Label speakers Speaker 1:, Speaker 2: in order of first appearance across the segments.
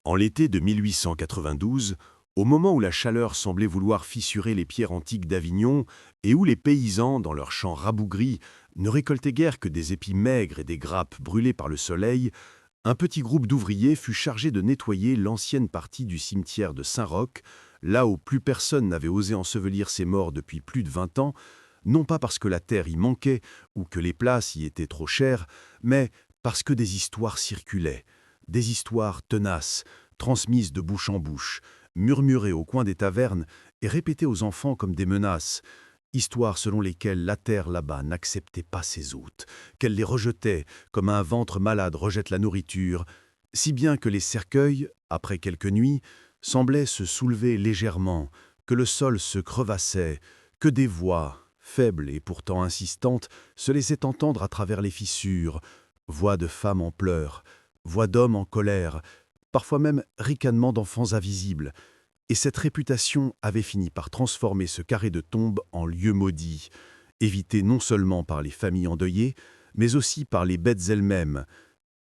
Speaker 1: En l'été de 1892, au moment où la chaleur semblait vouloir fissurer les pierres antiques d'Avignon et où les paysans, dans leurs champs rabougris, ne récoltaient guère que des épis maigres et des grappes brûlées par le soleil, un petit groupe d'ouvriers fut chargé de nettoyer l'ancienne partie du cimetière de Saint-Roch, là où plus personne n'avait osé ensevelir ses morts depuis plus de 20 ans, non pas parce que la terre y manquait ou que les places y étaient trop chères, mais parce que des histoires circulaient, des histoires tenaces, transmises de bouche en bouche, murmurées au coin des tavernes et répétées aux enfants comme des menaces, histoires selon lesquelles la terre là-bas n'acceptait pas ses hôtes, qu'elle les rejetait comme un ventre malade rejette la nourriture, si bien que les cercueils, après quelques nuits, semblaient se soulever légèrement, que le sol se crevassait, que des voix, faibles et pourtant insistantes, se laissaient entendre à travers les fissures, voix de femmes en pleurs, voix d'hommes en colère, parfois même ricanements d'enfants invisibles. Et cette réputation avait fini par transformer ce carré de tombe en lieu maudit, évité non seulement par les familles endeuillées, mais aussi par les bêtes elles-mêmes.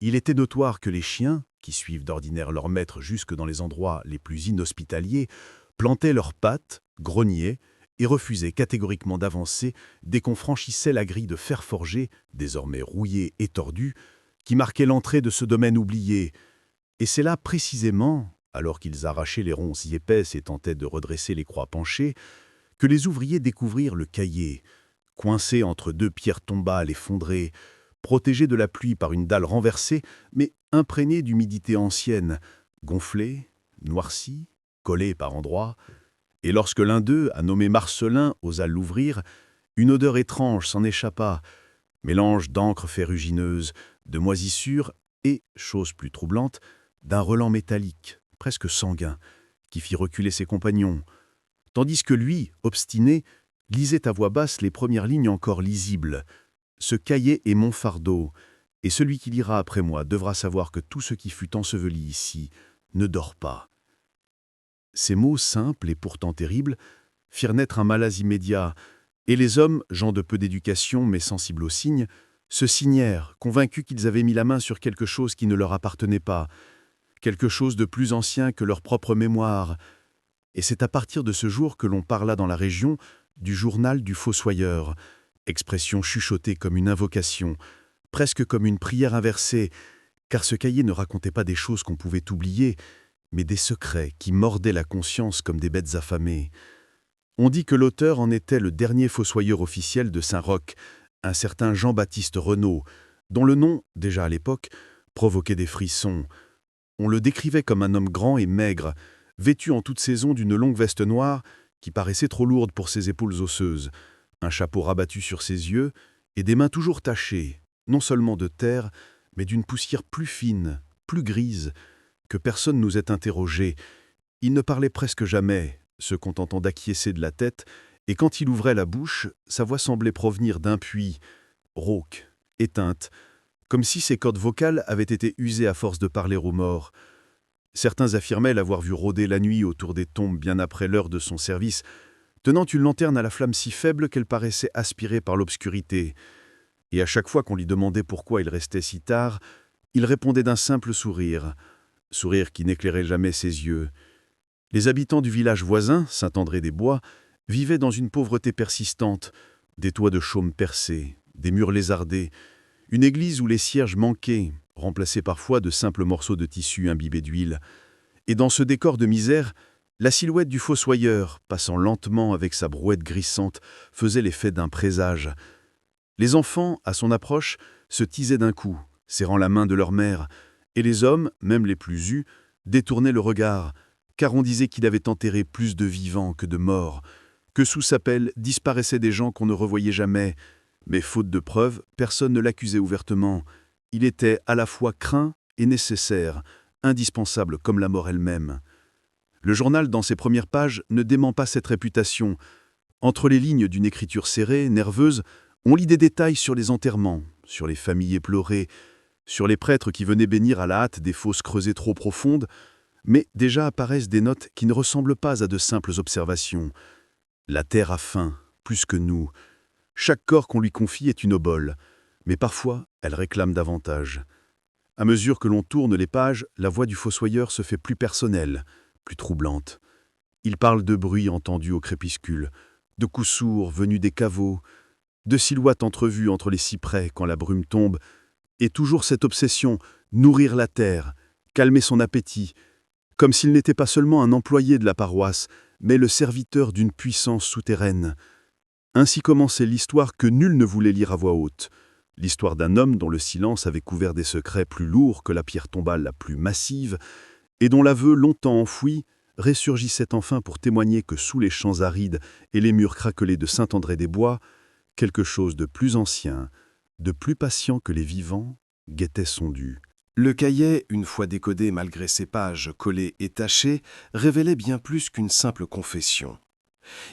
Speaker 1: Il était notoire que les chiens, qui suivent d'ordinaire leur maître jusque dans les endroits les plus inhospitaliers, plantaient leurs pattes, grognaient et refusaient catégoriquement d'avancer dès qu'on franchissait la grille de fer forgé, désormais rouillée et tordue, qui marquait l'entrée de ce domaine oublié. Et c'est là précisément, alors qu'ils arrachaient les ronces épaisses et tentaient de redresser les croix penchées, que les ouvriers découvrirent le caillé, coincé entre deux pierres tombales effondrées, protégé de la pluie par une dalle renversée, mais imprégné d'humidité ancienne, gonflé, noirci, collé par endroits. Et lorsque l'un d'eux, à nommer Marcelin, osa l'ouvrir, une odeur étrange s'en échappa, mélange d'encre ferrugineuse, de moisissure et, chose plus troublante, d'un relent métallique, presque sanguin, qui fit reculer ses compagnons, tandis que lui, obstiné, lisait à voix basse les premières lignes encore lisibles. « Ce cahier est mon fardeau, et celui qui lira après moi devra savoir que tout ce qui fut enseveli ici ne dort pas. » Ces mots simples et pourtant terribles firent naître un malaise immédiat, et les hommes, gens de peu d'éducation mais sensibles aux signes, se signèrent, convaincus qu'ils avaient mis la main sur quelque chose qui ne leur appartenait pas, quelque chose de plus ancien que leur propre mémoire. Et c'est à partir de ce jour que l'on parla dans la région du journal du fossoyeur, expression chuchotée comme une invocation, presque comme une prière inversée, car ce cahier ne racontait pas des choses qu'on pouvait oublier, mais des secrets qui mordaient la conscience comme des bêtes affamées. On dit que l'auteur en était le dernier fossoyeur officiel de Saint-Roch, un certain Jean-Baptiste Renaud, dont le nom, déjà à l'époque, provoquait des frissons. On le décrivait comme un homme grand et maigre, vêtu en toute saison d'une longue veste noire qui paraissait trop lourde pour ses épaules osseuses, un chapeau rabattu sur ses yeux et des mains toujours tachées, non seulement de terre, mais d'une poussière plus fine, plus grise, que personne n'osait interroger. Il ne parlait presque jamais, se contentant d'acquiescer de la tête, et quand il ouvrait la bouche, sa voix semblait provenir d'un puits, rauque, éteinte, comme si ses cordes vocales avaient été usées à force de parler aux morts. Certains affirmaient l'avoir vu rôder la nuit autour des tombes bien après l'heure de son service, tenant une lanterne à la flamme si faible qu'elle paraissait aspirée par l'obscurité. Et à chaque fois qu'on lui demandait pourquoi il restait si tard, il répondait d'un simple sourire qui n'éclairait jamais ses yeux. Les habitants du village voisin, Saint-André-des-Bois, vivaient dans une pauvreté persistante, des toits de chaume percés, des murs lézardés, une église où les cierges manquaient, remplacés parfois de simples morceaux de tissu imbibés d'huile. Et dans ce décor de misère, la silhouette du fossoyeur, passant lentement avec sa brouette grissante, faisait l'effet d'un présage. Les enfants, à son approche, se tisaient d'un coup, serrant la main de leur mère, et les hommes, même les plus eus, détournaient le regard, car on disait qu'il avait enterré plus de vivants que de morts, que sous sa pelle disparaissaient des gens qu'on ne revoyait jamais, mais faute de preuves, personne ne l'accusait ouvertement. Il était à la fois craint et nécessaire, indispensable comme la mort elle-même. Le journal, dans ses premières pages, ne dément pas cette réputation. Entre les lignes d'une écriture serrée, nerveuse, on lit des détails sur les enterrements, sur les familles éplorées, sur les prêtres qui venaient bénir à la hâte des fosses creusées trop profondes, mais déjà apparaissent des notes qui ne ressemblent pas à de simples observations. La terre a faim, plus que nous. Chaque corps qu'on lui confie est une obole, mais parfois elle réclame davantage.
Speaker 2: À mesure que l'on tourne les pages, la voix du fossoyeur se fait plus personnelle, plus troublante. Il parle de bruits entendus au crépuscule, de coups sourds venus des caveaux, de silhouettes entrevues entre les cyprès quand la brume tombe, et toujours cette obsession, nourrir la terre, calmer son appétit, comme s'il n'était pas seulement un employé de la paroisse, mais le serviteur d'une puissance souterraine. Ainsi commençait l'histoire que nul ne voulait lire à voix haute, l'histoire d'un homme dont le silence avait couvert des secrets plus lourds que la pierre tombale la plus massive, et dont l'aveu longtemps enfoui ressurgissait enfin pour témoigner que sous les champs arides et les murs craquelés de Saint-André-des-Bois, quelque chose de plus ancien, de plus patient que les vivants, guettait son dû.
Speaker 1: Le cahier, une fois décodé malgré ses pages collées et tachées, révélait bien plus qu'une simple confession.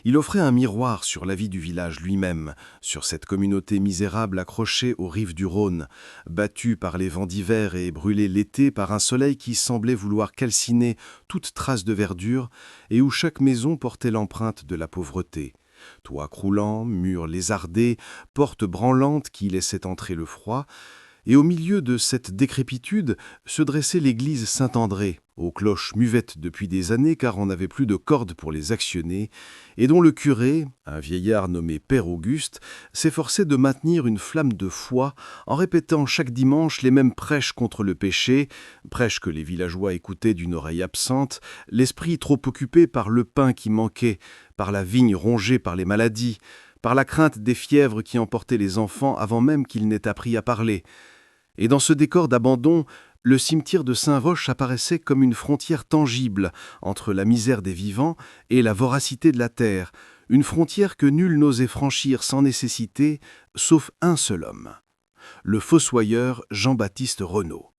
Speaker 1: Il offrait un miroir sur la vie du village lui-même, sur cette communauté misérable accrochée aux rives du Rhône, battue par les vents d'hiver et brûlée l'été par un soleil qui semblait vouloir calciner toute trace de verdure et où chaque maison portait l'empreinte de la pauvreté. Toits croulants, murs lézardés, portes branlantes qui laissaient entrer le froid, et au milieu de cette décrépitude se dressait l'église Saint-André, aux cloches muettes depuis des années car on n'avait plus de cordes pour les actionner, et dont le curé, un vieillard nommé Père Auguste, s'efforçait de maintenir une flamme de foi en répétant chaque dimanche les mêmes prêches contre le péché, prêches que les villageois écoutaient d'une oreille absente, l'esprit trop occupé par le pain qui manquait, par la vigne rongée par les maladies, par la crainte des fièvres qui emportaient les enfants avant même qu'ils n'aient appris à parler. Et dans ce décor d'abandon, le cimetière de Saint-Roch apparaissait comme une frontière tangible entre la misère des vivants et la voracité de la terre, une frontière que nul n'osait franchir sans nécessité, sauf un seul homme, le fossoyeur Jean-Baptiste Renaud.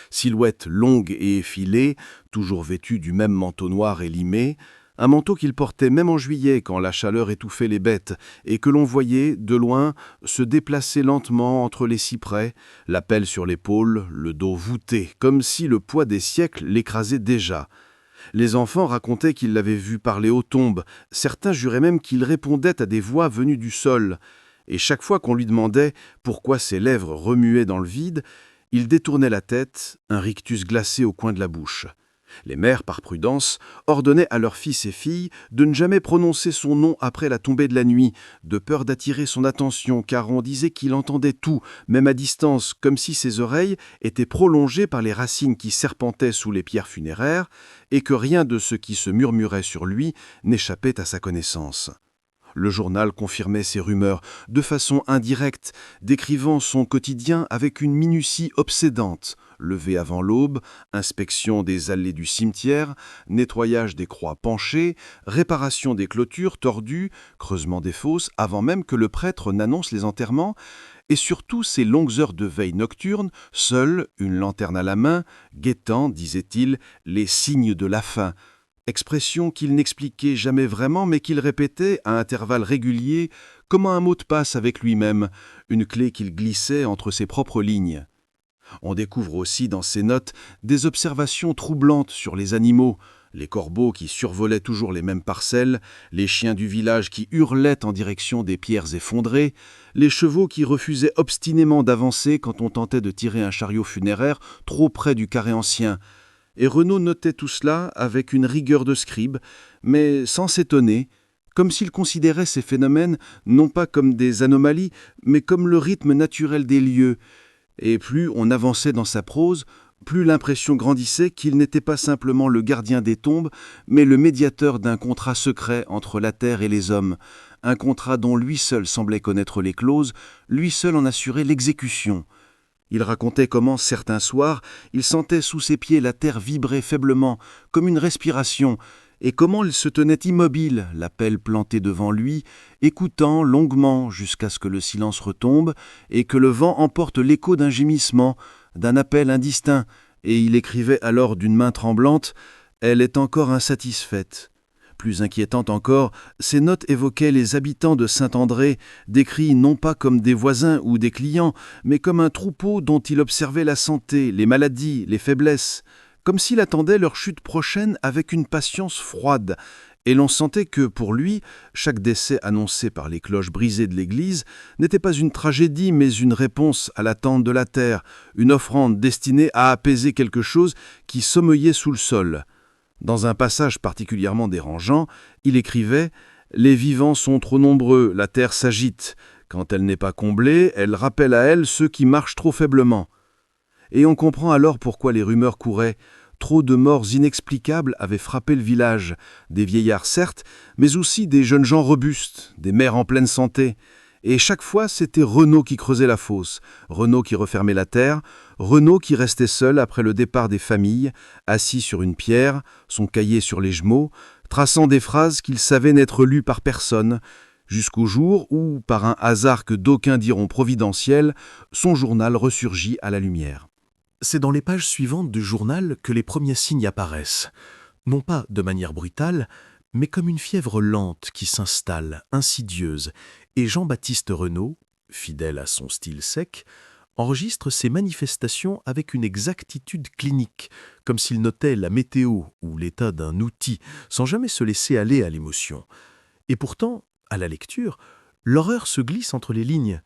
Speaker 1: Silhouette longue et effilée, toujours vêtu du même manteau noir et limé, un manteau qu'il portait même en juillet quand la chaleur étouffait les bêtes et que l'on voyait, de loin, se déplacer lentement entre les cyprès, la pelle sur l'épaule, le dos voûté, comme si le poids des siècles l'écrasait déjà. Les enfants racontaient qu'ils l'avaient vu parler aux tombes, certains juraient même qu'il répondait à des voix venues du sol, et chaque fois qu'on lui demandait pourquoi ses lèvres remuaient dans le vide, il détournait la tête, un rictus glacé au coin de la bouche. Les mères, par prudence, ordonnaient à leurs fils et filles de ne jamais prononcer son nom après la tombée de la nuit, de peur d'attirer son attention, car on disait qu'il entendait tout, même à distance, comme si ses oreilles étaient prolongées par les racines qui serpentaient sous les pierres funéraires, et que rien de ce qui se murmurait sur lui n'échappait à sa connaissance. Le journal confirmait ces rumeurs de façon indirecte, décrivant son quotidien avec une minutie obsédante. Lever avant l'aube, inspection des allées du cimetière, nettoyage des croix penchées, réparation des clôtures tordues, creusement des fosses avant même que le prêtre n'annonce les enterrements, et surtout ces longues heures de veille nocturne, seul, une lanterne à la main, guettant, disait-il, les signes de la fin. Expression qu'il n'expliquait jamais vraiment mais qu'il répétait à intervalles réguliers comme un mot de passe avec lui-même, une clé qu'il glissait entre ses propres lignes. On découvre aussi dans ses notes des observations troublantes sur les animaux, les corbeaux qui survolaient toujours les mêmes parcelles, les chiens du village qui hurlaient en direction des pierres effondrées, les chevaux qui refusaient obstinément d'avancer quand on tentait de tirer un chariot funéraire trop près du carré ancien. Et Renaud notait tout cela avec une rigueur de scribe, mais sans s'étonner, comme s'il considérait ces phénomènes non pas comme des anomalies, mais comme le rythme naturel des lieux. Et plus on avançait dans sa prose, plus l'impression grandissait qu'il n'était pas simplement le gardien des tombes, mais le médiateur d'un contrat secret entre la terre et les hommes, un contrat dont lui seul semblait connaître les clauses, lui seul en assurait l'exécution. Il racontait comment, certains soirs, il sentait sous ses pieds la terre vibrer faiblement, comme une respiration, et comment il se tenait immobile, la pelle plantée devant lui, écoutant longuement jusqu'à ce que le silence retombe et que le vent emporte l'écho d'un gémissement, d'un appel indistinct, et il écrivait alors d'une main tremblante « Elle est encore insatisfaite ». Plus inquiétante encore, ces notes évoquaient les habitants de Saint-André, décrits non pas comme des voisins ou des clients, mais comme un troupeau dont il observait la santé, les maladies, les faiblesses, comme s'il attendait leur chute prochaine avec une patience froide,
Speaker 2: Et l'on sentait que, pour lui, chaque décès annoncé par les cloches brisées de l'église n'était pas une tragédie, mais une réponse à l'attente de la terre, une offrande destinée à apaiser quelque chose qui sommeillait sous le sol. Dans un passage particulièrement dérangeant, il écrivait « Les vivants sont trop nombreux, la terre s'agite. Quand elle n'est pas comblée, elle rappelle à elle ceux qui marchent trop faiblement. » Et on comprend alors pourquoi les rumeurs couraient. Trop de morts inexplicables avaient frappé le village, des vieillards certes, mais aussi des jeunes gens robustes, des mères en pleine santé. Et chaque fois, c'était Renaud qui creusait la fosse, Renaud qui refermait la terre, Renaud qui restait seul après le départ des familles, assis sur une pierre, son cahier sur les gemeaux, traçant des phrases qu'il savait n'être lues par personne, jusqu'au jour où, par un hasard que d'aucuns diront providentiel, son journal ressurgit à la lumière.
Speaker 1: C'est dans les pages suivantes du journal que les premiers signes apparaissent, non pas de manière brutale, mais comme une fièvre lente qui s'installe, insidieuse, et Jean-Baptiste Renaud, fidèle à son style sec, enregistre ces manifestations avec une exactitude clinique, comme s'il notait la météo ou l'état d'un outil, sans jamais se laisser aller à l'émotion. Et pourtant, à la lecture, l'horreur se glisse entre les lignes.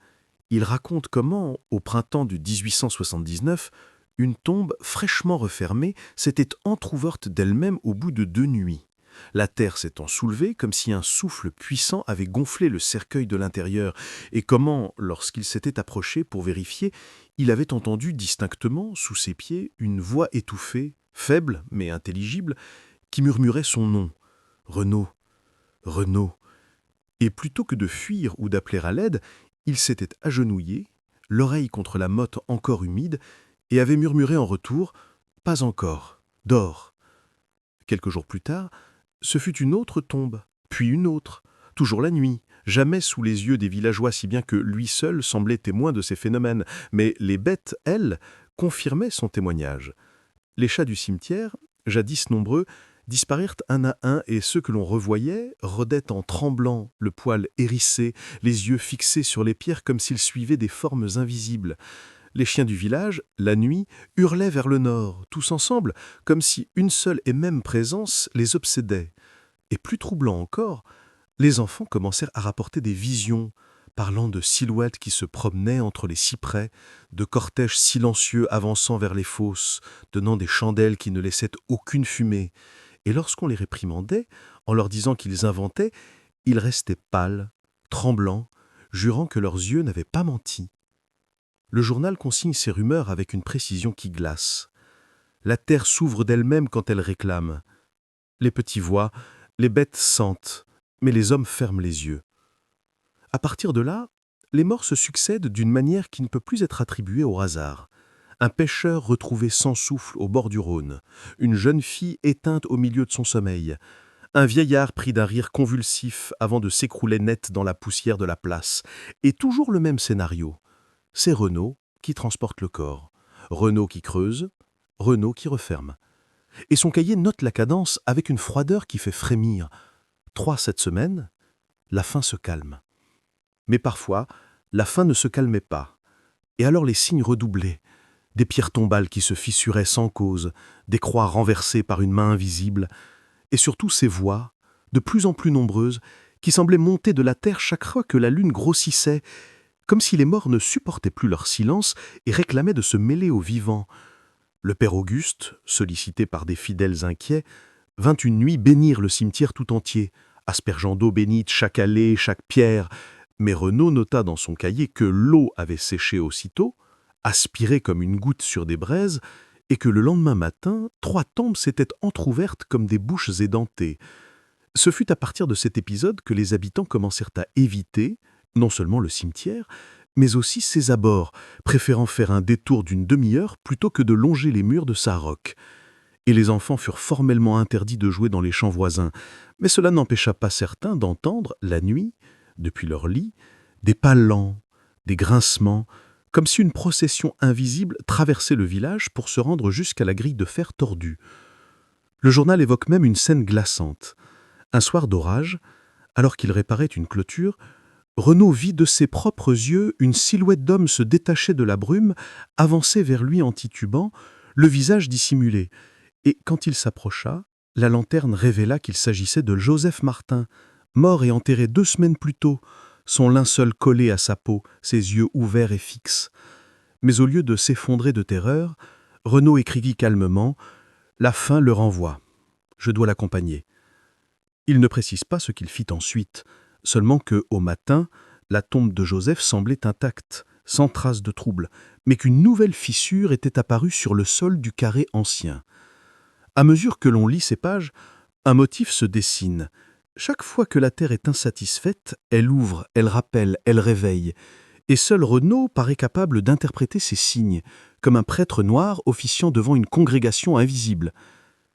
Speaker 1: Il raconte comment, au printemps de 1879, une tombe fraîchement refermée s'était entr'ouverte d'elle-même au bout de 2 nuits. La terre s'étant soulevée comme si un souffle puissant avait gonflé le cercueil de l'intérieur, et comment, lorsqu'il s'était approché pour vérifier, il avait entendu distinctement, sous ses pieds, une voix étouffée, faible mais intelligible, qui murmurait son nom. « Renaud, Renaud !» Et plutôt que de fuir ou d'appeler à l'aide, il s'était agenouillé, l'oreille contre la motte encore humide, et avait murmuré en retour « Pas encore, dors !» Quelques jours plus tard, ce fut une autre tombe, puis une autre, toujours la nuit, jamais sous les yeux des villageois si bien que lui seul semblait témoin de ces phénomènes, mais les bêtes, elles, confirmaient son témoignage. Les chats du cimetière, jadis nombreux, disparurent un à un et ceux que l'on revoyait rôdaient en tremblant, le poil hérissé, les yeux fixés sur les pierres comme s'ils suivaient des formes invisibles. Les chiens du village, la nuit, hurlaient vers le nord, tous ensemble, comme si une seule et même présence les obsédait. Et plus troublant encore, les enfants commencèrent à rapporter des visions, parlant de silhouettes qui se promenaient entre les cyprès, de cortèges silencieux avançant vers les fosses, donnant des chandelles qui ne laissaient aucune fumée. Et lorsqu'on les réprimandait, en leur disant qu'ils inventaient, ils restaient pâles, tremblants, jurant que leurs yeux n'avaient pas menti. Le journal consigne ces rumeurs avec une précision qui glace. La terre s'ouvre d'elle-même quand elle réclame. Les petits voient, les bêtes sentent, mais les hommes ferment les yeux. À partir de là, les morts se succèdent d'une manière qui ne peut plus être attribuée au hasard. Un pêcheur retrouvé sans souffle au bord du Rhône, une jeune fille éteinte au milieu de son sommeil, un vieillard pris d'un rire convulsif avant de s'écrouler net dans la poussière de la place, et toujours le même scénario. C'est Renaud qui transporte le corps, Renaud qui creuse, Renaud qui referme. Et son cahier note la cadence avec une froideur qui fait frémir. 3 cette semaine, la faim se calme. Mais parfois, la faim ne se calmait pas. Et alors les signes redoublaient. Des pierres tombales qui se fissuraient sans cause, des croix renversées par une main invisible, et surtout ces voix, de plus en plus nombreuses, qui semblaient monter de la terre chaque fois que la lune grossissait, comme si les morts ne supportaient plus leur silence et réclamaient de se mêler aux vivants. Le père Auguste, sollicité par des fidèles inquiets, vint une nuit bénir le cimetière tout entier, aspergeant d'eau bénite chaque allée, chaque pierre. Mais Renaud nota dans son cahier que l'eau avait séché aussitôt, aspirée comme une goutte sur des braises, et que le lendemain matin, 3 tombes s'étaient entr'ouvertes comme des bouches édentées. Ce fut à partir de cet épisode que les habitants commencèrent à éviter, non seulement le cimetière, mais aussi ses abords, préférant faire un détour d'une demi-heure plutôt que de longer les murs de Saint-Roch. Et les enfants furent formellement interdits de jouer dans les champs voisins, mais cela n'empêcha pas certains d'entendre, la nuit, depuis leur lit, des pas lents, des grincements, comme si une procession invisible traversait le village pour se rendre jusqu'à la grille de fer tordue. Le journal évoque même une scène glaçante. Un soir d'orage, alors qu'il réparait une clôture, Renaud vit de ses propres yeux une silhouette d'homme se détacher de la brume, avancer vers lui en titubant, le visage dissimulé. Et quand il s'approcha,
Speaker 2: La lanterne révéla qu'il s'agissait de Joseph Martin, mort et enterré 2 semaines plus tôt, son linceul collé à sa peau, ses yeux ouverts et fixes. Mais au lieu de s'effondrer de terreur, Renaud écrivit calmement « La faim le renvoie. Je dois l'accompagner. » Il ne précise pas ce qu'il fit ensuite, seulement que, au matin, la tombe de Joseph semblait intacte, sans trace de trouble, mais qu'une nouvelle fissure était apparue sur le sol du carré ancien. À mesure que l'on lit ces pages, un motif se dessine. Chaque fois que la terre est insatisfaite, elle ouvre, elle rappelle, elle réveille. Et seul Renaud paraît capable d'interpréter ces signes, comme un prêtre noir officiant devant une congrégation invisible.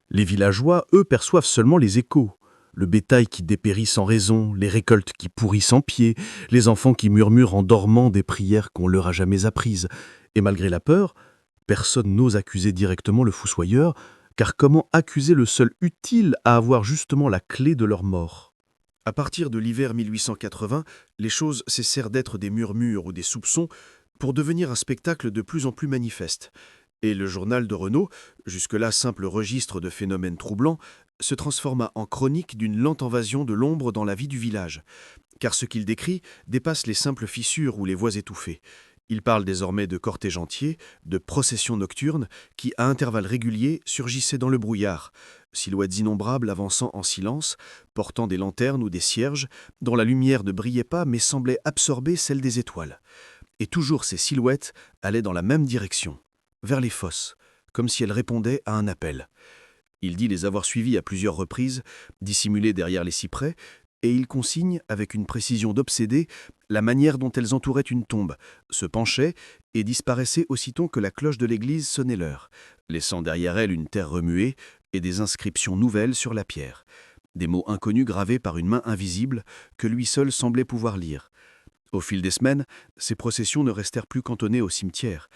Speaker 2: Les villageois, eux, perçoivent seulement les échos. Le bétail qui dépérit sans raison, les récoltes qui pourrissent en pied, les enfants qui murmurent en dormant des prières qu'on leur a jamais apprises. Et malgré la peur, personne n'ose accuser directement le fossoyeur, car comment accuser le seul utile à avoir justement la clé de leur mort? À partir de l'hiver 1880, les choses cessèrent d'être des murmures ou des soupçons pour devenir un spectacle de plus en plus manifeste. Et le journal de Renaud, jusque-là simple registre de phénomènes troublants, se transforma en chronique d'une lente invasion de l'ombre dans la vie du village. Car ce qu'il décrit dépasse les simples fissures ou les voix étouffées. Il parle désormais de cortèges entiers, de processions nocturnes qui, à intervalles réguliers, surgissaient dans le brouillard, silhouettes innombrables avançant en silence, portant des lanternes ou des cierges, dont la lumière ne brillait pas mais semblait absorber celle des étoiles. Et toujours ces silhouettes allaient dans la même direction, vers les fosses, comme si elles répondaient à un appel. Il dit les avoir suivies à plusieurs reprises, dissimulées derrière les cyprès, et il consigne, avec une précision d'obsédé, la manière dont elles entouraient une tombe, se penchaient et disparaissaient aussitôt que la cloche de l'église sonnait l'heure, laissant derrière elle une terre remuée et des inscriptions nouvelles sur la pierre, des mots inconnus gravés par une main invisible que lui seul semblait pouvoir lire. Au fil des semaines, ces processions ne restèrent plus cantonnées au cimetière.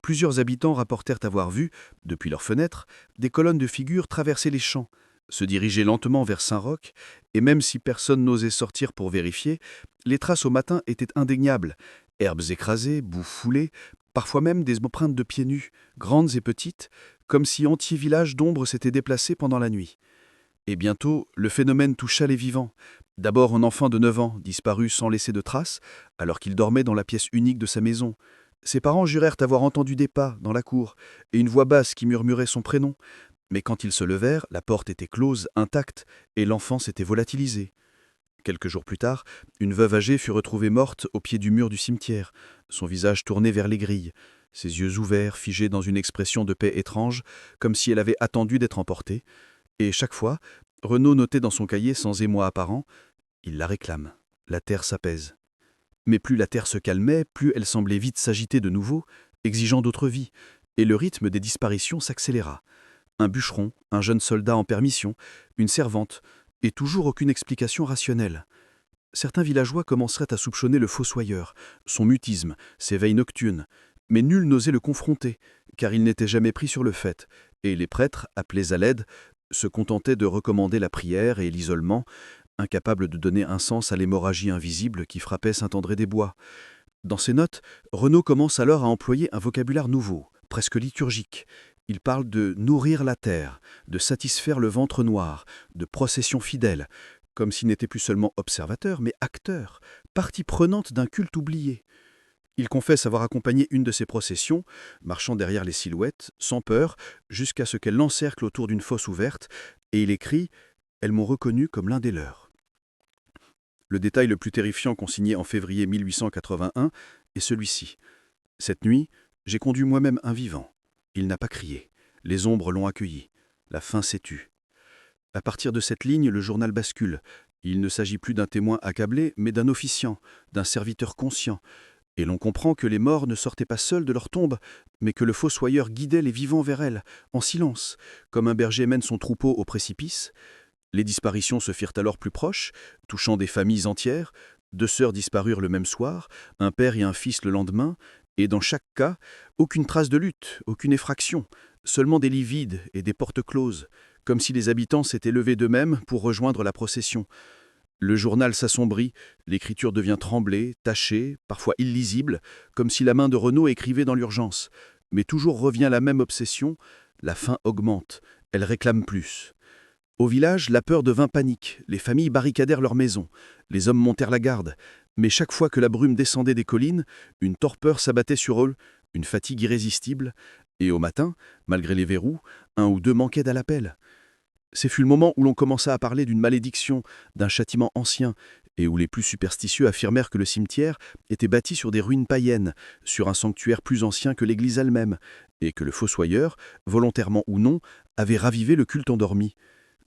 Speaker 2: Plusieurs habitants rapportèrent avoir vu, depuis leurs fenêtres, des colonnes de figures traverser les champs, se diriger lentement vers Saint-Roch, et même si personne n'osait sortir pour vérifier, les traces au matin étaient indéniables. Herbes écrasées, boue foulée, parfois même des empreintes de pieds nus, grandes et petites, comme si entiers villages d'ombre s'étaient déplacés pendant la nuit. Et bientôt, le phénomène toucha les vivants. D'abord un enfant de 9 ans, disparu sans laisser de traces, alors qu'il dormait dans la pièce unique de sa maison. Ses parents jurèrent avoir entendu des pas dans la cour, et une voix basse qui murmurait son prénom. Mais quand ils se levèrent, la porte était close, intacte, et l'enfant s'était volatilisé. Quelques jours plus tard, une veuve âgée fut retrouvée morte au pied du mur du cimetière, son visage tourné vers les grilles, ses yeux ouverts, figés dans une expression de paix étrange, comme si elle avait attendu d'être emportée. Et chaque fois, Renaud notait dans son cahier sans émoi apparent « Il la réclame, la terre s'apaise ». Mais plus la terre se calmait, plus elle semblait vite s'agiter de nouveau, exigeant d'autres vies, et le rythme des disparitions s'accéléra. Un bûcheron, un jeune soldat en permission, une servante, et toujours aucune explication rationnelle. Certains villageois commenceraient à soupçonner le fossoyeur, son mutisme, ses veilles nocturnes, mais nul n'osait le confronter, car il n'était jamais pris sur le fait, et les prêtres, appelés à l'aide, se contentaient de recommander la prière et l'isolement, incapables de donner un sens à l'hémorragie invisible qui frappait Saint-André-des-Bois. Dans ses notes, Renaud commence alors à employer un vocabulaire nouveau, presque liturgique. Il parle de « nourrir la terre », de « satisfaire le ventre noir », de « procession fidèle », comme s'il n'était plus seulement observateur, mais acteur, partie prenante d'un culte oublié. Il confesse avoir accompagné une de ces processions, marchant derrière les silhouettes, sans peur, jusqu'à ce qu'elles l'encerclent autour d'une fosse ouverte, et il écrit « Elles m'ont reconnu comme l'un des leurs ». Le détail le plus terrifiant consigné en février 1881 est celui-ci. « Cette nuit, j'ai conduit moi-même un vivant. Il n'a pas crié. Les ombres l'ont accueilli. La faim s'est tue. » À partir de cette ligne, le journal bascule. Il ne s'agit plus d'un témoin accablé, mais d'un officiant, d'un serviteur conscient. Et l'on comprend que les morts ne sortaient pas seuls de leur tombe, mais que le fossoyeur guidait les vivants vers elles, en silence, comme un berger mène son troupeau au précipice. Les disparitions se firent alors plus proches, touchant des familles entières. 2 sœurs disparurent le même soir, un père et un fils le lendemain, et dans chaque cas, aucune trace de lutte, aucune effraction, seulement des lits vides et des portes closes, comme si les habitants s'étaient levés d'eux-mêmes pour rejoindre la procession. Le journal s'assombrit, l'écriture devient tremblée, tachée, parfois illisible, comme si la main de Renaud écrivait dans l'urgence. Mais toujours revient la même obsession, la faim augmente, elle réclame plus. Au village, la peur devint panique. Les familles barricadèrent leurs maisons. Les hommes montèrent la garde. Mais chaque fois que la brume descendait des collines, une torpeur s'abattait sur eux, une fatigue irrésistible. Et au matin, malgré les verrous, un ou deux manquaient à l'appel. Ce fut le moment où l'on commença à parler d'une malédiction, d'un châtiment ancien, et où les plus superstitieux affirmèrent que le cimetière était bâti sur des ruines païennes, sur un sanctuaire plus ancien que l'église elle-même, et que le fossoyeur, volontairement ou non, avait ravivé le culte endormi.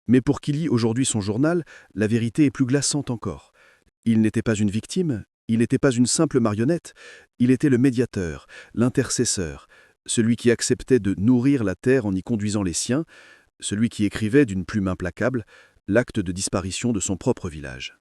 Speaker 2: Mais pour qui lit aujourd'hui son journal, la vérité est plus glaçante encore. Il n'était pas une victime, il n'était pas une simple marionnette, il était le médiateur, l'intercesseur, celui qui acceptait de nourrir la terre en y conduisant les siens, celui qui écrivait d'une plume implacable l'acte de disparition de son propre village.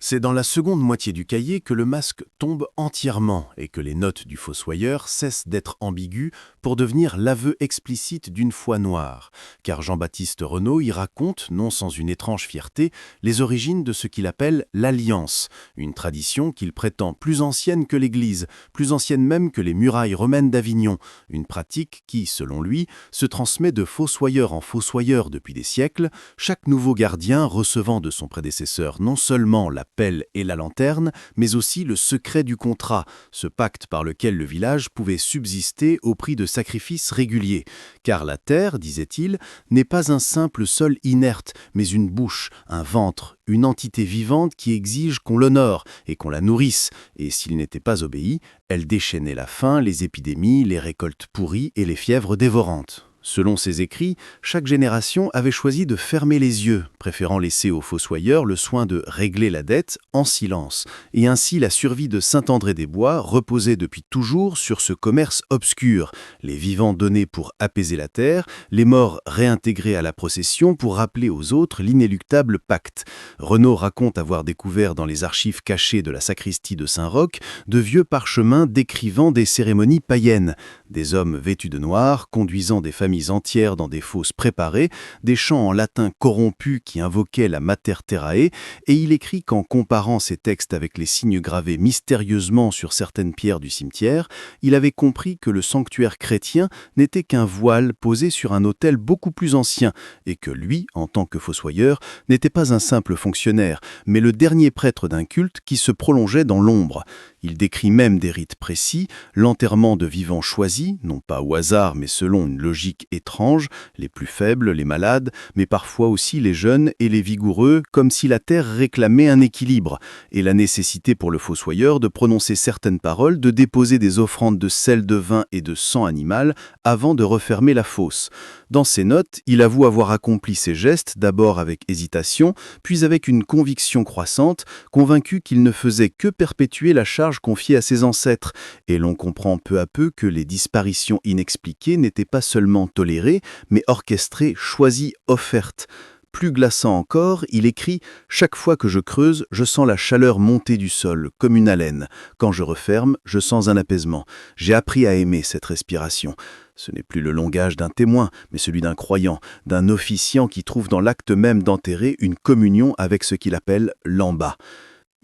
Speaker 1: C'est dans la seconde moitié du cahier que le masque tombe entièrement et que les notes du fossoyeur cessent d'être ambiguës pour devenir l'aveu explicite d'une foi noire, car Jean-Baptiste Renaud y raconte, non sans une étrange fierté, les origines de ce qu'il appelle l'Alliance, une tradition qu'il prétend plus ancienne que l'Église, plus ancienne même que les murailles romaines d'Avignon, une pratique qui, selon lui, se transmet de fossoyeur en fossoyeur depuis des siècles, chaque nouveau gardien recevant de son prédécesseur non seulement la pelle et la lanterne, mais aussi le secret du contrat, ce pacte par lequel le village pouvait subsister au prix de sacrifices réguliers. Car la terre, disait-il, n'est pas un simple sol inerte, mais une bouche, un ventre, une entité vivante qui exige qu'on l'honore et qu'on la nourrisse, et s'il n'était pas obéi, elle déchaînait la faim, les épidémies, les récoltes pourries et les fièvres dévorantes. Selon ses écrits, chaque génération avait choisi de fermer les yeux, préférant laisser aux fossoyeurs le soin de régler la dette en silence, et ainsi la survie de Saint-André-des-Bois reposait depuis toujours sur ce commerce obscur, les vivants donnés pour apaiser la terre, les morts réintégrés à la procession pour rappeler aux autres l'inéluctable pacte. Renaud raconte avoir découvert dans les archives cachées de la sacristie de Saint-Roch de vieux parchemins décrivant des cérémonies païennes, des hommes vêtus de noir, conduisant des familles entières dans des fosses préparées, des chants en latin corrompu qui invoquaient la Mater Terrae, et il écrit qu'en comparant ces textes avec les signes gravés mystérieusement sur certaines pierres du cimetière, il avait compris que le sanctuaire chrétien n'était qu'un voile posé sur un autel beaucoup plus ancien, et que lui, en tant que fossoyeur, n'était pas un simple fonctionnaire, mais le dernier prêtre d'un culte qui se prolongeait dans l'ombre. Il décrit même des rites précis, l'enterrement de vivants choisis, non pas au hasard mais selon une logique étrange, les plus faibles, les malades, mais parfois aussi les jeunes et les vigoureux, comme si la terre réclamait un équilibre, et la nécessité pour le fossoyeur de prononcer certaines paroles, de déposer des offrandes de sel, de vin et de sang animal avant de refermer la fosse. Dans ses notes, il avoue avoir accompli ces gestes d'abord avec hésitation, puis avec une conviction croissante, convaincu qu'il ne faisait que perpétuer la charge confiée à ses ancêtres, et l'on comprend peu à peu que les disparitions inexpliquées n'étaient pas seulement tolérées, mais orchestrées, choisies, offertes. Plus glaçant encore, il écrit « Chaque fois que je creuse, je sens la chaleur monter du sol, comme une haleine. Quand je referme, je sens un apaisement. J'ai appris à aimer cette respiration. » Ce n'est plus le langage d'un témoin, mais celui d'un croyant, d'un officiant qui trouve dans l'acte même d'enterrer une communion avec ce qu'il appelle l'en-bas.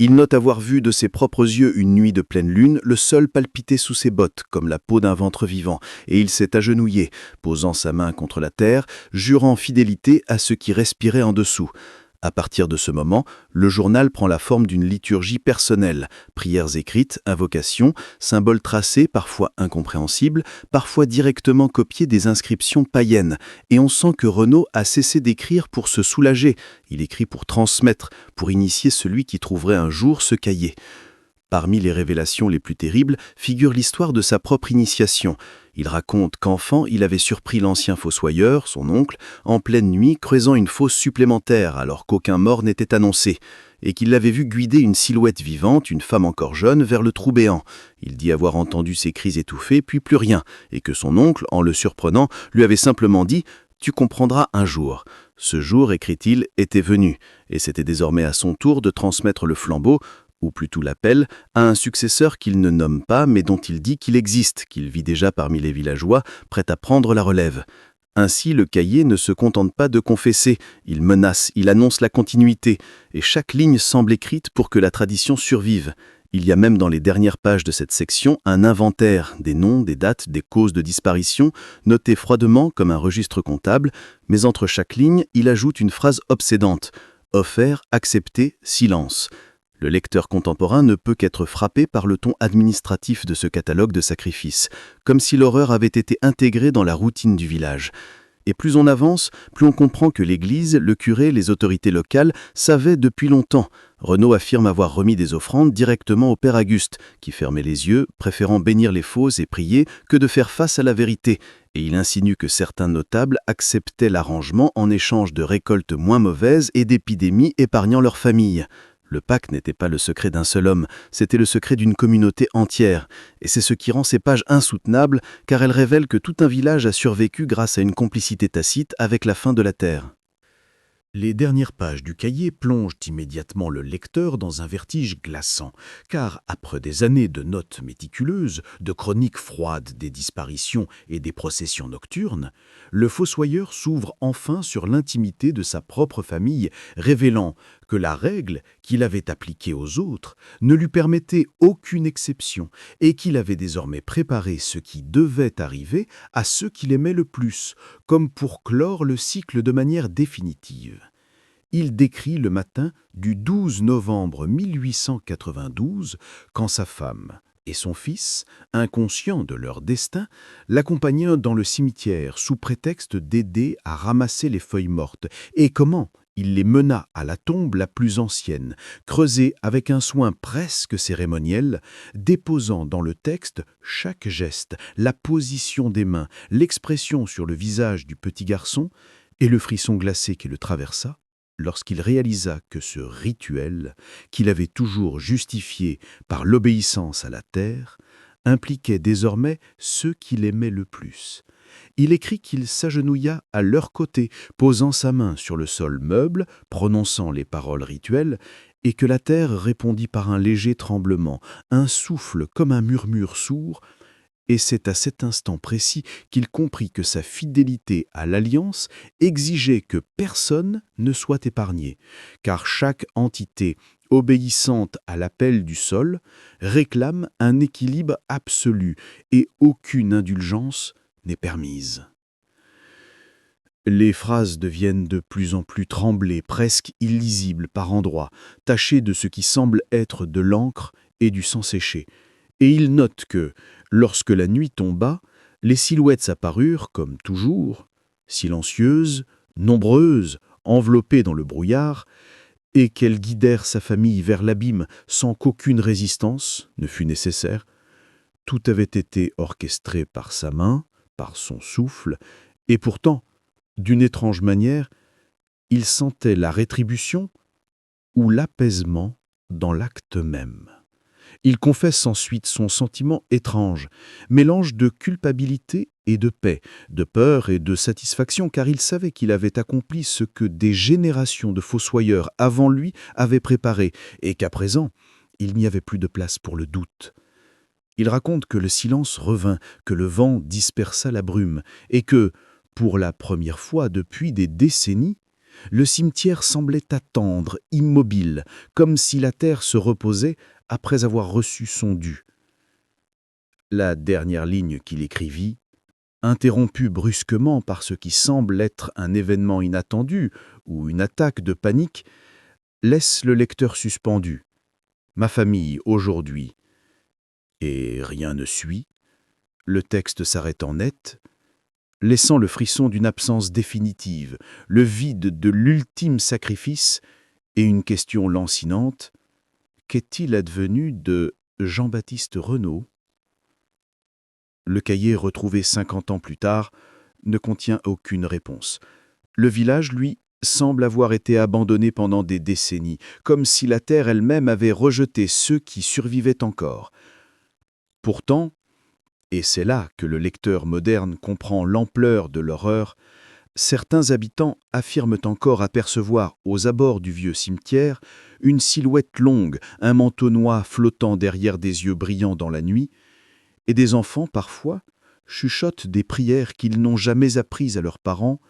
Speaker 1: Il note avoir vu de ses propres yeux une nuit de pleine lune, le sol palpiter sous ses bottes comme la peau d'un ventre vivant, et il s'est agenouillé, posant sa main contre la terre, jurant fidélité à ce qui respirait en dessous. À partir de ce moment, le journal prend la forme d'une liturgie personnelle, prières écrites, invocations, symboles tracés, parfois incompréhensibles, parfois directement copiés des inscriptions païennes. Et on sent que Renaud a cessé d'écrire pour se soulager, il écrit pour transmettre, pour initier celui qui trouverait un jour ce cahier. Parmi les révélations les plus terribles figure l'histoire de sa propre initiation. Il raconte qu'enfant, il avait surpris l'ancien fossoyeur, son oncle, en pleine nuit creusant une fosse supplémentaire alors qu'aucun mort n'était annoncé, et qu'il l'avait vu guider une silhouette vivante, une femme encore jeune, vers le trou béant. Il dit avoir entendu ses cris étouffés, puis plus rien, et que son oncle, en le surprenant, lui avait simplement dit « Tu comprendras un jour ». Ce jour, écrit-il, était venu, et c'était désormais à son tour de transmettre le flambeau, ou plutôt l'appel, à un successeur qu'il ne nomme pas, mais dont il dit qu'il existe, qu'il vit déjà parmi les villageois, prêt à prendre la relève. Ainsi, le cahier ne se contente pas de confesser, il menace, il annonce la continuité, et chaque ligne semble écrite pour que la tradition survive.
Speaker 2: Il y a même dans les dernières pages de cette section un inventaire des noms, des dates, des causes de disparition, notés froidement comme un registre comptable, mais entre chaque ligne, il ajoute une phrase obsédante « offert, accepté, silence ». Le lecteur contemporain ne peut qu'être frappé par le ton administratif de ce catalogue de sacrifices, comme si l'horreur avait été intégrée dans la routine du village. Et plus on avance, plus on comprend que l'Église, le curé, les autorités locales savaient depuis longtemps. Renaud affirme avoir remis des offrandes directement au Père Auguste, qui fermait les yeux, préférant bénir les fausses et prier que de faire face à la vérité. Et il insinue que certains notables acceptaient l'arrangement en échange de récoltes moins mauvaises et d'épidémies épargnant leur famille. Le pacte n'était pas le secret d'un seul homme, c'était le secret d'une communauté entière. Et c'est ce qui rend ces pages insoutenables, car elles révèlent que tout un village a survécu grâce à une complicité tacite avec la fin de la terre.
Speaker 1: Les dernières pages du cahier plongent immédiatement le lecteur dans un vertige glaçant, car après des années de notes méticuleuses, de chroniques froides des disparitions et des processions nocturnes, le fossoyeur s'ouvre enfin sur l'intimité de sa propre famille, révélant que la règle qu'il avait appliquée aux autres ne lui permettait aucune exception et qu'il avait désormais préparé ce qui devait arriver à ceux qu'il aimait le plus, comme pour clore le cycle de manière définitive. Il décrit le matin du 12 novembre 1892, quand sa femme et son fils, inconscients de leur destin, l'accompagnaient dans le cimetière sous prétexte d'aider à ramasser les feuilles mortes, et comment il les mena à la tombe la plus ancienne, creusée avec un soin presque cérémoniel, déposant dans le texte chaque geste, la position des mains, l'expression sur le visage du petit garçon, et le frisson glacé qui le traversa, lorsqu'il réalisa que ce rituel, qu'il avait toujours justifié par l'obéissance à la terre, impliquait désormais ceux qu'il aimait le plus. Il écrit qu'il s'agenouilla à leur côté, posant sa main sur le sol meuble, prononçant les paroles rituelles, et que la terre répondit par un léger tremblement, un souffle comme un murmure sourd, et c'est à cet instant précis qu'il comprit que sa fidélité à l'alliance exigeait que personne ne soit épargné, car chaque entité obéissante à l'appel du sol réclame un équilibre absolu et aucune indulgence n'est permise. Les phrases deviennent de plus en plus tremblées, presque illisibles par endroits, tachées de ce qui semble être de l'encre et du sang séché. Et il note que, lorsque la nuit tomba, les silhouettes apparurent, comme toujours, silencieuses, nombreuses, enveloppées dans le brouillard, et qu'elles guidèrent sa famille vers l'abîme sans qu'aucune résistance ne fût nécessaire. Tout avait été orchestré par sa main, par son souffle, et pourtant, d'une étrange manière, il sentait la rétribution ou l'apaisement dans l'acte même. Il confesse ensuite son sentiment étrange, mélange de culpabilité et de paix, de peur et de satisfaction, car il savait qu'il avait accompli ce que des générations de fossoyeurs avant lui avaient préparé, et qu'à présent, il n'y avait plus de place pour le doute. Il raconte que le silence revint, que le vent dispersa la brume, et que, pour la première fois depuis des décennies, le cimetière semblait attendre, immobile, comme si la terre se reposait après avoir reçu son dû. La dernière ligne qu'il écrivit, interrompue brusquement par ce qui semble être un événement inattendu ou une attaque de panique, laisse le lecteur suspendu. Ma famille, aujourd'hui. Et rien ne suit. Le texte s'arrête en net, laissant le frisson d'une absence définitive, le vide de l'ultime sacrifice et une question lancinante. Qu'est-il advenu de Jean-Baptiste Renaud ? Le cahier retrouvé 50 ans plus tard ne contient aucune réponse. Le village, lui, semble avoir été abandonné pendant des décennies, comme si la terre elle-même avait rejeté ceux qui survivaient encore. Pourtant, et c'est là que le lecteur moderne comprend l'ampleur de l'horreur, certains habitants affirment encore apercevoir aux abords du vieux cimetière une silhouette longue, un manteau noir flottant derrière des yeux brillants dans la nuit, et des enfants, parfois, chuchotent des prières qu'ils n'ont jamais apprises à leurs parents,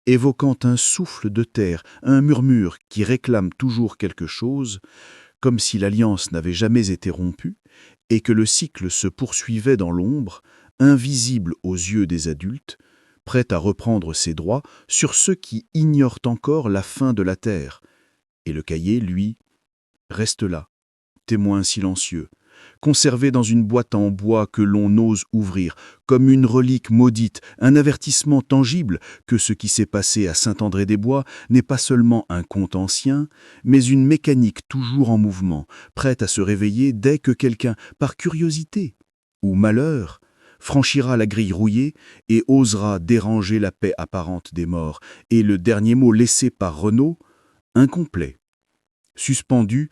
Speaker 1: évoquant un souffle de terre, un murmure qui réclame toujours quelque chose,
Speaker 2: comme si l'alliance n'avait jamais été rompue, et que le cycle se poursuivait dans l'ombre, invisible aux yeux des adultes, prêt à reprendre ses droits sur ceux qui ignorent encore la fin de la terre. Et le cahier, lui, reste là, témoin silencieux, conservé dans une boîte en bois que l'on n'ose ouvrir, comme une relique maudite, un avertissement tangible que ce qui s'est passé à Saint-André-des-Bois n'est pas seulement un conte ancien, mais une mécanique toujours en mouvement, prête à se réveiller dès que quelqu'un, par curiosité ou malheur, franchira la grille rouillée et osera déranger la paix apparente des morts, et le dernier mot laissé par Renaud, incomplet, suspendu,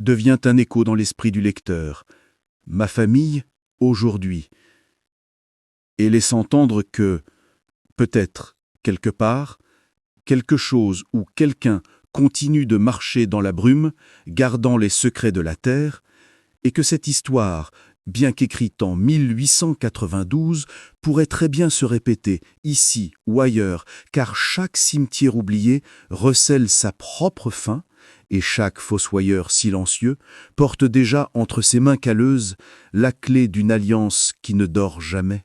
Speaker 2: devient un écho dans l'esprit du lecteur. Ma famille, aujourd'hui. Et laisse entendre que, peut-être, quelque part, quelque chose ou quelqu'un continue de marcher dans la brume, gardant les secrets de la terre, et que cette histoire, bien qu'écrite en 1892, pourrait très bien se répéter ici ou ailleurs, car chaque cimetière oublié recèle sa propre fin, et chaque fossoyeur silencieux porte déjà entre ses mains calleuses la clé d'une alliance qui ne dort jamais.